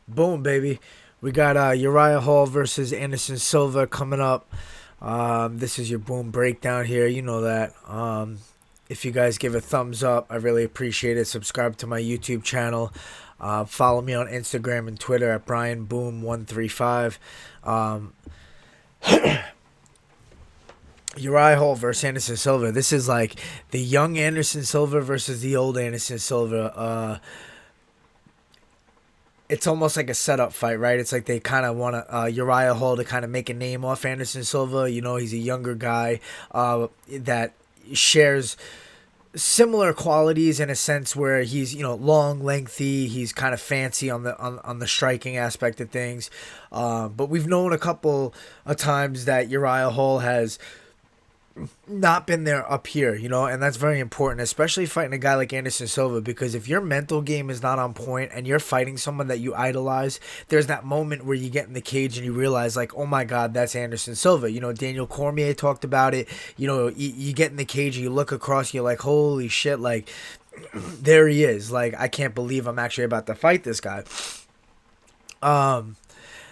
Boom, baby. We got Uriah Hall versus Anderson Silva coming up. This is your boom breakdown here. You know that. If you guys give a thumbs up, I really appreciate it. Subscribe to my YouTube channel. Follow me on Instagram and Twitter at BrianBoom135. Um, Uriah Hall versus Anderson Silva. This is like the young Anderson Silva versus the old Anderson Silva. It's almost like a setup fight, right? It's like they kind of want Uriah Hall to kind of make a name off Anderson Silva. You know, he's a younger guy that shares similar qualities in a sense where he's long, lengthy. He's kind of fancy on the striking aspect of things. But we've known a couple of times that Uriah Hall has not been there up here, and that's very important, especially fighting a guy like Anderson Silva, because if your mental game is not on point and you're fighting someone that you idolize, there's that moment where you get in the cage and you realize, like, oh my God, that's Anderson Silva. Daniel Cormier talked about it. You get in the cage and you look across, you're like, holy shit, like, there he is. Like, I can't believe I'm actually about to fight this guy.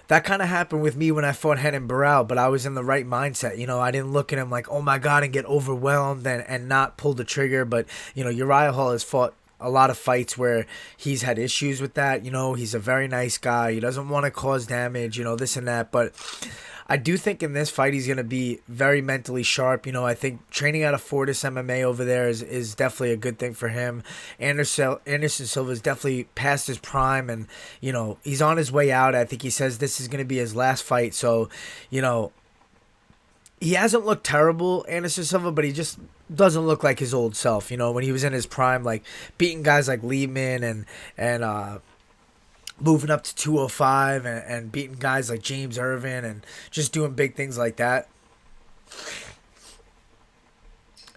That kind of happened with me when I fought Renan Barão, but I was in the right mindset. I didn't look at him like, oh my God, and get overwhelmed and not pull the trigger. But, Uriah Hall has fought a lot of fights where he's had issues with that. He's a very nice guy. He doesn't want to cause damage, this and that. But I do think in this fight he's going to be very mentally sharp. I think training out of Fortis MMA over there is definitely a good thing for him. Anderson Silva is definitely past his prime, and he's on his way out. I think he says this is going to be his last fight. So, he hasn't looked terrible, Anderson Silva, but he just doesn't look like his old self. When he was in his prime, like beating guys like Lehman and moving up to 205 and beating guys like James Irvin and just doing big things like that.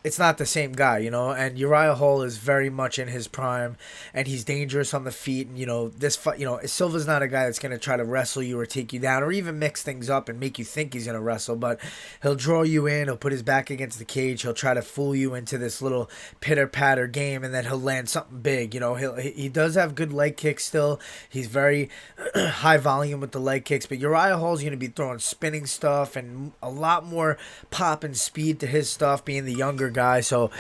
It's not the same guy, and Uriah Hall is very much in his prime, and he's dangerous on the feet. And, this fight, Silva's not a guy that's going to try to wrestle you or take you down or even mix things up and make you think he's going to wrestle, but he'll draw you in, he'll put his back against the cage, he'll try to fool you into this little pitter-patter game, and then he'll land something big. He does have good leg kicks still. He's very high volume with the leg kicks, but Uriah Hall's going to be throwing spinning stuff and a lot more pop and speed to his stuff, being the younger guy. So,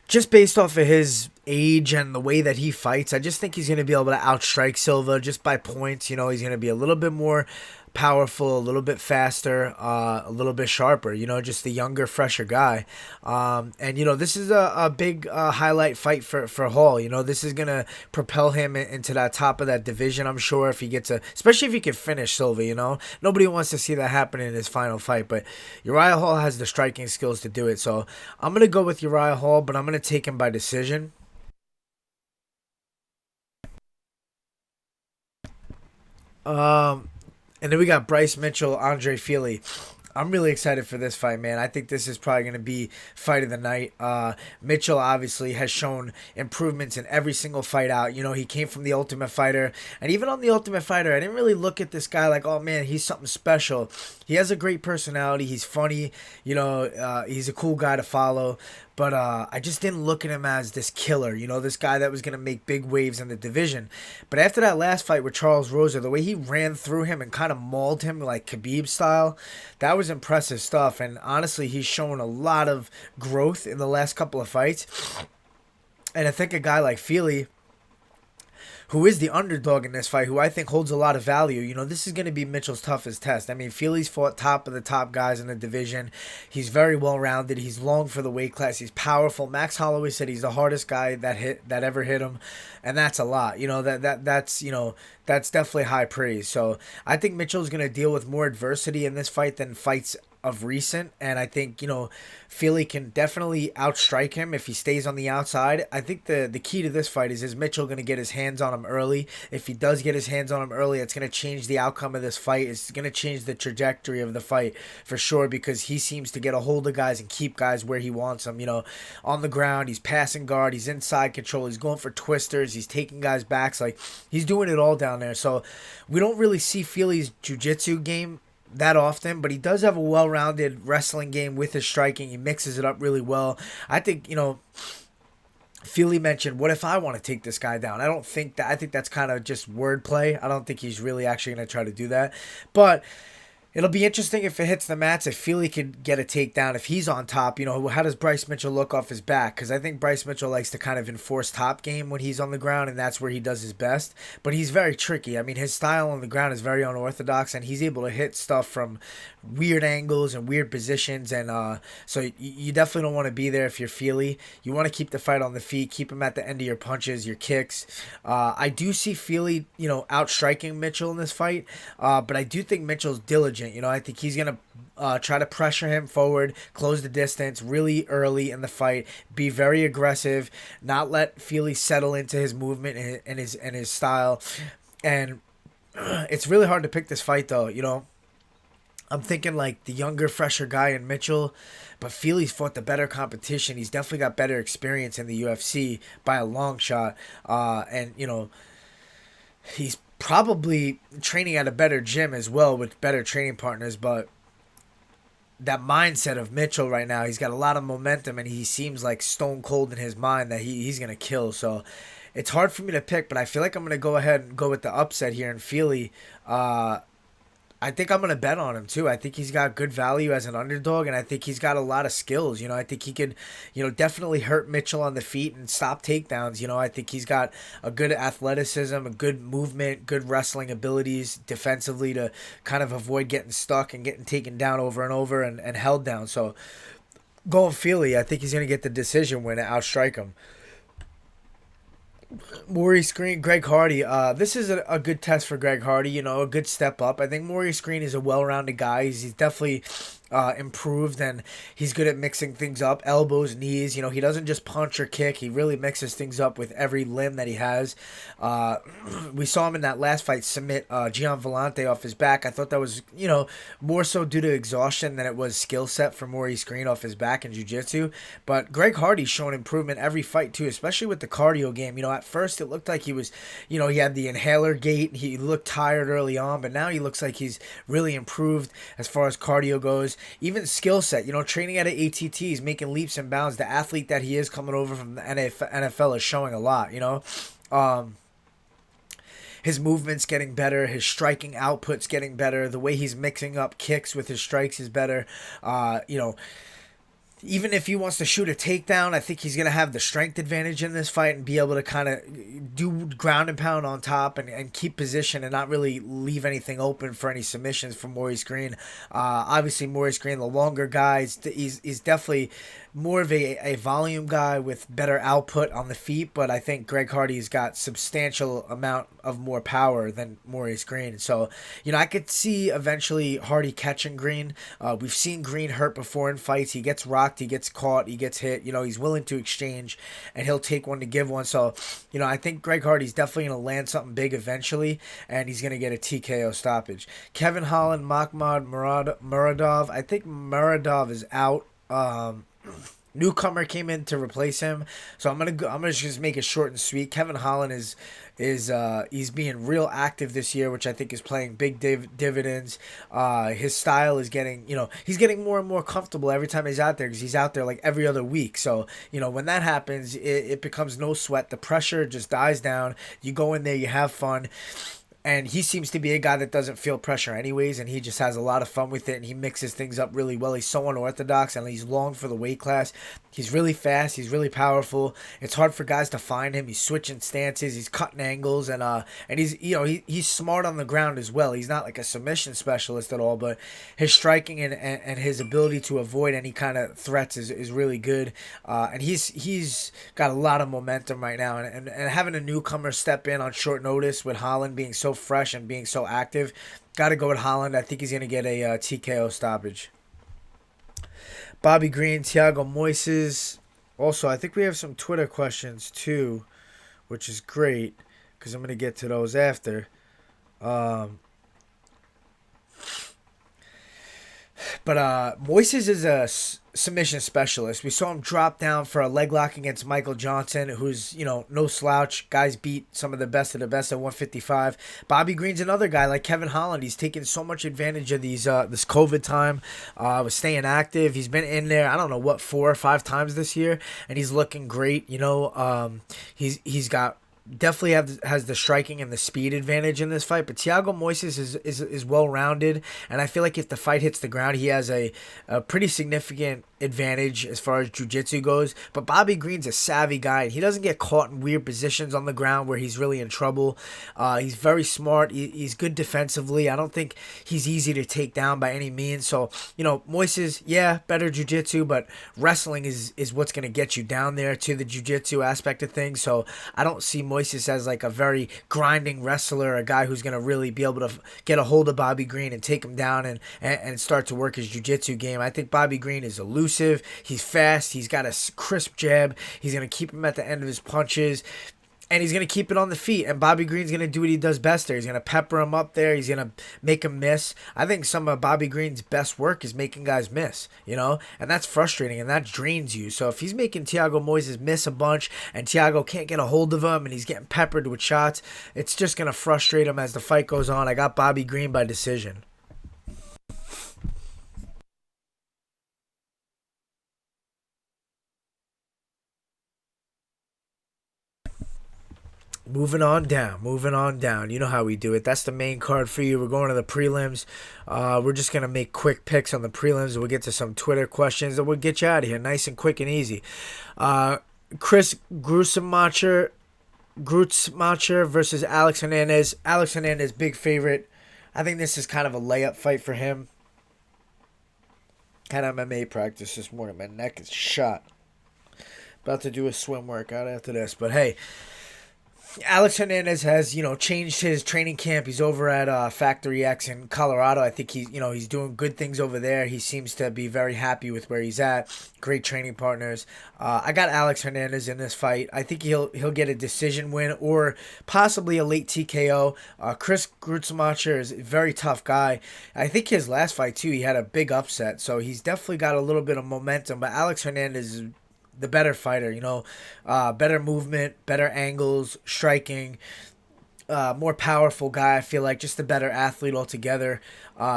just based off of his age and the way that he fights, I just think he's going to be able to outstrike Silva just by points. He's going to be a little bit more powerful, a little bit faster, a little bit sharper, just the younger, fresher guy. And this is a big highlight fight for Hall. This is going to propel him into that top of that division, I'm sure, if he gets especially if he can finish Silva. Nobody wants to see that happen in his final fight, but Uriah Hall has the striking skills to do it. So I'm going to go with Uriah Hall, but I'm going to take him by decision. Um, And then we got Bryce Mitchell, Andre Fili. I'm really excited for this fight, man. I think this is probably going to be fight of the night. Mitchell obviously has shown improvements in every single fight out. He came from the Ultimate Fighter, and even on the Ultimate Fighter, I didn't really look at this guy like, oh man, he's something special. He has a great personality. He's funny. He's a cool guy to follow. But I just didn't look at him as this killer, this guy that was going to make big waves in the division. But after that last fight with Charles Rosa, the way he ran through him and kind of mauled him like Khabib style, that was impressive stuff. And honestly, he's shown a lot of growth in the last couple of fights. And I think a guy like Fili, who is the underdog in this fight, who I think holds a lot of value. This is going to be Mitchell's toughest test. I mean, Fili's fought top of the top guys in the division. He's very well rounded. He's long for the weight class. He's powerful. Max Holloway said he's the hardest guy that ever hit him, and that's a lot. That's definitely high praise. So I think Mitchell's going to deal with more adversity in this fight than fights of recent, and I think Fili can definitely outstrike him if he stays on the outside. I think the key to this fight is Mitchell going to get his hands on him early? If he does get his hands on him early, it's going to change the outcome of this fight. It's going to change the trajectory of the fight for sure, because he seems to get a hold of guys and keep guys where he wants them. On the ground, he's passing guard, he's inside control, he's going for twisters, he's taking guys backs, like he's doing it all down there. So we don't really see Fili's jiu-jitsu game that often, but he does have a well-rounded wrestling game with his striking. He mixes it up really well. I think, Feely mentioned, what if I want to take this guy down? I think that's kind of just wordplay. I don't think he's really actually going to try to do that. But it'll be interesting if it hits the mats, if Feely could get a takedown, if he's on top. How does Bryce Mitchell look off his back? Because I think Bryce Mitchell likes to kind of enforce top game when he's on the ground, and that's where he does his best. But he's very tricky. I mean, his style on the ground is very unorthodox, and he's able to hit stuff from weird angles and weird positions. And so you definitely don't want to be there if you're Feely. You want to keep the fight on the feet, keep him at the end of your punches, your kicks. I do see Feely, outstriking Mitchell in this fight, but I do think Mitchell's diligent. I think he's going to try to pressure him forward, close the distance really early in the fight, be very aggressive, not let Feely settle into his movement and his style. And it's really hard to pick this fight, though. I'm thinking like the younger, fresher guy in Mitchell, but Feely's fought the better competition. He's definitely got better experience in the UFC by a long shot. And he's probably training at a better gym as well with better training partners, but that mindset of Mitchell right now, he's got a lot of momentum and he seems like stone cold in his mind that he's going to kill. So it's hard for me to pick, but I feel like I'm going to go ahead and go with the upset here in Feely. I think I'm going to bet on him too. I think he's got good value as an underdog, and I think he's got a lot of skills. I think he could, definitely hurt Mitchell on the feet and stop takedowns. I think he's got a good athleticism, a good movement, good wrestling abilities defensively to kind of avoid getting stuck and getting taken down over and over and held down. So going Feely, I think he's going to get the decision win and outstrike him. Maurice Green, Greg Hardy. This is a good test for Greg Hardy. A good step up. I think Maurice Green is a well-rounded guy. He's definitely improved, and he's good at mixing things up. Elbows, knees. He doesn't just punch or kick. He really mixes things up with every limb that he has. We saw him in that last fight submit Gian Vellante off his back. I thought that was more so due to exhaustion than it was skill set for Maurice Green off his back in jiu-jitsu. But Greg Hardy's shown improvement every fight too, especially with the cardio game. At first it looked like he was, he had the inhaler gait. He looked tired early on, but now he looks like he's really improved as far as cardio goes. Even skill set, training at an ATT, he's making leaps and bounds. The athlete that he is coming over from the NFL is showing a lot, His movement's getting better. His striking output's getting better. The way he's mixing up kicks with his strikes is better. Even if he wants to shoot a takedown, I think he's going to have the strength advantage in this fight and be able to kind of do ground and pound on top and keep position and not really leave anything open for any submissions from Maurice Green. Obviously, Maurice Green, the longer guy, he's definitely more of a volume guy with better output on the feet, but I think Greg Hardy's got substantial amount of more power than Maurice Green. So, I could see eventually Hardy catching Green. We've seen Green hurt before in fights. He gets rocked, he gets caught, he gets hit. He's willing to exchange, and he'll take one to give one. So, I think Greg Hardy's definitely going to land something big eventually, and he's going to get a TKO stoppage. Kevin Holland, Makhmud Muradov. I think Muradov is out. Newcomer came in to replace him, so I'm gonna just make it short and sweet. Kevin Holland is he's being real active this year, which I think is playing big dividends. His style is getting he's getting more and more comfortable every time he's out there, because he's out there like every other week. So when that happens, it becomes no sweat. The pressure just dies down. You go in there, you have fun. And he seems to be a guy that doesn't feel pressure anyways, and he just has a lot of fun with it, and he mixes things up really well. He's so unorthodox, and he's long for the weight class. He's really fast. He's really powerful. It's hard for guys to find him. He's switching stances. He's cutting angles, and he's he's smart on the ground as well. He's not like a submission specialist at all, but his striking and his ability to avoid any kind of threats is really good. And he's got a lot of momentum right now, and having a newcomer step in on short notice with Holland being so fresh and being so active, got to go with Holland. I think he's going to get a TKO stoppage. Bobby Green, Thiago Moises. Also, I think we have some Twitter questions too, which is great because I'm going to get to those after. But But Moises is a submission specialist. We saw him drop down for a leg lock against Michael Johnson, who's, no slouch. Guys beat some of the best at 155. Bobby Green's another guy like Kevin Holland. He's taken so much advantage of this COVID time, was staying active. He's been in there, I don't know what, 4 or 5 times this year, and he's looking great. He's got definitely has the striking and the speed advantage in this fight, but Thiago Moises is well rounded, and I feel like if the fight hits the ground, he has a pretty significant advantage as far as jiu-jitsu goes. But Bobby Green's a savvy guy, and he doesn't get caught in weird positions on the ground where he's really in trouble. He's very smart. He's good defensively. I don't think he's easy to take down by any means. So, Moises, yeah, better jiu-jitsu, but wrestling is what's going to get you down there to the jiu-jitsu aspect of things. So I don't see Moises as like a very grinding wrestler, a guy who's going to really be able to get a hold of Bobby Green and take him down and start to work his jiu-jitsu game. I think Bobby Green is elusive. He's fast. He's got a crisp jab. He's going to keep him at the end of his punches. And he's going to keep it on the feet. And Bobby Green's going to do what he does best there. He's going to pepper him up there. He's going to make him miss. I think some of Bobby Green's best work is making guys miss, And that's frustrating, and that drains you. So if he's making Thiago Moises miss a bunch and Thiago can't get a hold of him and he's getting peppered with shots, it's just going to frustrate him as the fight goes on. I got Bobby Green by decision. Moving on down. You know how we do it. That's the main card for you. We're going to the prelims. We're just going to make quick picks on the prelims. We'll get to some Twitter questions, and we'll get you out of here nice and quick and easy. Chris Grutzmacher versus Alex Hernandez. Alex Hernandez, big favorite. I think this is kind of a layup fight for him. Had MMA practice this morning. My neck is shot. About to do a swim workout after this. But hey, Alex Hernandez has, changed his training camp. He's over at Factory X in Colorado. I think he's doing good things over there. He seems to be very happy with where he's at. Great training partners. I got Alex Hernandez in this fight. I think he'll get a decision win or possibly a late TKO. Chris Grutzmacher is a very tough guy. I think his last fight too, he had a big upset. So he's definitely got a little bit of momentum. But Alex Hernandez is the better fighter, better movement, better angles, striking, more powerful guy. I feel like just a better athlete altogether.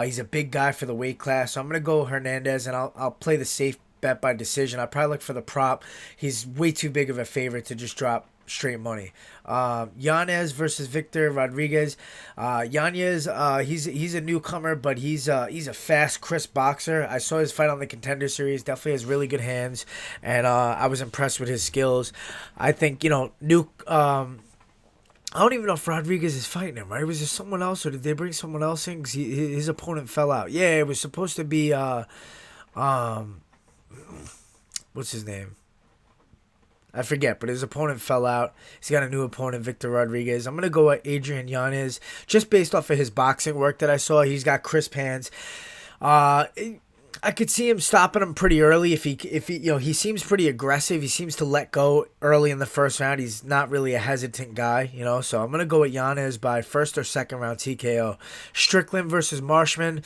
He's a big guy for the weight class, so I'm gonna go Hernandez, and I'll play the safe bet by decision. I probably look for the prop. He's way too big of a favorite to just drop straight money. Yanez versus Victor Rodriguez. Yanez, he's a newcomer, but he's a fast, crisp boxer. I saw his fight on the Contender Series. Definitely has really good hands, and I was impressed with his skills. I think I don't even know if Rodriguez is fighting him, right? Was there someone else, or did they bring someone else in? Because his opponent fell out. Yeah, it was supposed to be what's his name? I forget, but his opponent fell out. He's got a new opponent, Victor Rodriguez. I'm going to go with Adrian Yanez, just based off of his boxing work that I saw. He's got crisp hands. I could see him stopping him pretty early if he he seems pretty aggressive. He seems to let go early in the first round. He's not really a hesitant guy, so I'm going to go with Yanez by first or second round TKO. Strickland versus Marshman.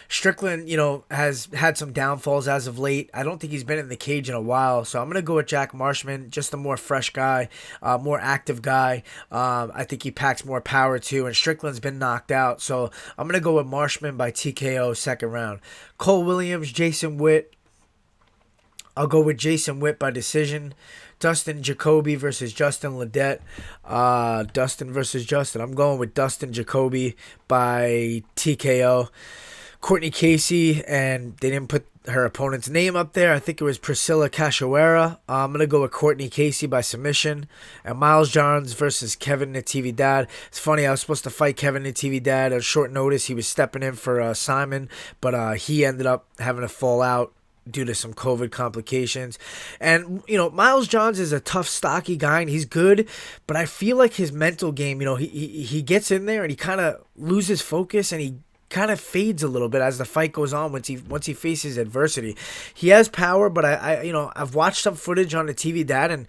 Strickland, has had some downfalls as of late. I don't think he's been in the cage in a while, so I'm going to go with Jack Marshman, just a more fresh guy, more active guy. I think he packs more power too, and Strickland's been knocked out, so I'm going to go with Marshman by TKO second round. Cole Williams, Jason Witt. I'll go with Jason Witt by decision. Dustin Jacoby versus Justin Ledet. Dustin versus Justin. I'm going with Dustin Jacoby by TKO. Courtney Casey, and they didn't put her opponent's name up there. I think it was Priscilla Cachoeira. I'm going to go with Courtney Casey by submission. And Miles Johns versus Kevin Natividad. It's funny, I was supposed to fight Kevin Natividad at short notice. He was stepping in for Simon, but he ended up having to fall out due to some COVID complications. And, Miles Johns is a tough, stocky guy, and he's good, but I feel like his mental game, he gets in there and he kind of loses focus, and kind of fades a little bit as the fight goes on once he faces adversity. He has power, but I've watched some footage on the TV dad, and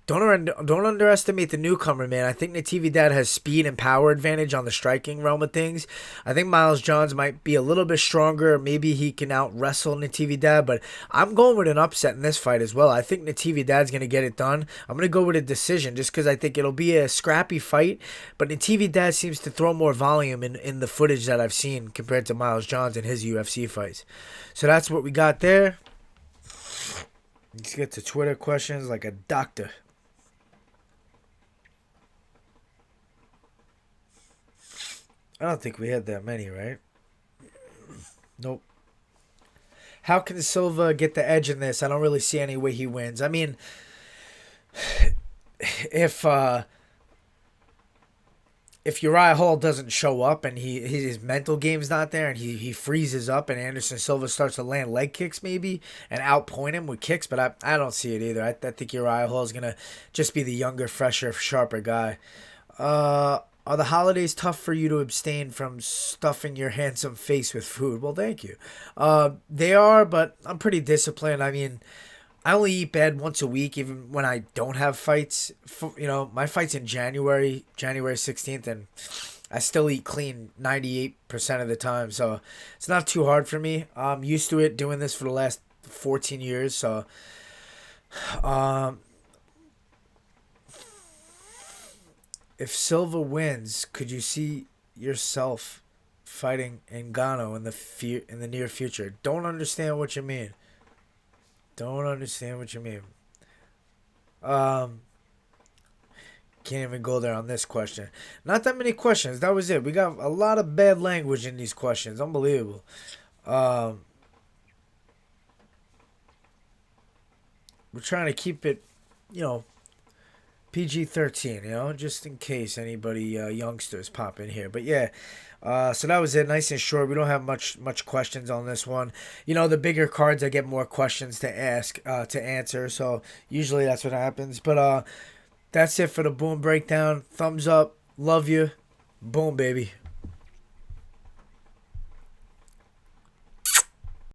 don't underestimate the newcomer, man. I think the TV dad has speed and power advantage on the striking realm of things. I think Miles Johns might be a little bit stronger. Maybe he can out wrestle Nativi Dad, but I'm going with an upset in this fight as well. I think Nativi Dad's going to get it done. I'm going to go with a decision just because I think it'll be a scrappy fight, but Nativi Dad seems to throw more volume in the footage that I've seen compared to Miles Johns in his UFC fights. So that's what we got there. Let's get to Twitter questions like a doctor. I don't think we had that many, right? Nope. How can Silva get the edge in this? I don't really see any way he wins. I mean, if Uriah Hall doesn't show up and his mental game's not there and he freezes up and Anderson Silva starts to land leg kicks maybe and outpoint him with kicks, but I don't see it either. I think Uriah Hall is going to just be the younger, fresher, sharper guy. Are the holidays tough for you to abstain from stuffing your handsome face with food? Well, thank you. They are, but I'm pretty disciplined. I mean, I only eat bad once a week, even when I don't have fights. My fight's in January 16th, and I still eat clean 98% of the time. So it's not too hard for me. I'm used to it, doing this for the last 14 years. So, if Silva wins, could you see yourself fighting Ngannou in the near future? Don't understand what you mean. Don't understand what you mean. Can't even go there on this question. Not that many questions. That was it. We got a lot of bad language in these questions. Unbelievable. We're trying to keep it, PG-13, just in case anybody youngsters pop in here. But yeah, so that was it. Nice and short. We don't have much questions on this one. The bigger cards, I get more questions to answer. So usually that's what happens. But that's it for the Boom Breakdown. Thumbs up. Love you. Boom, baby.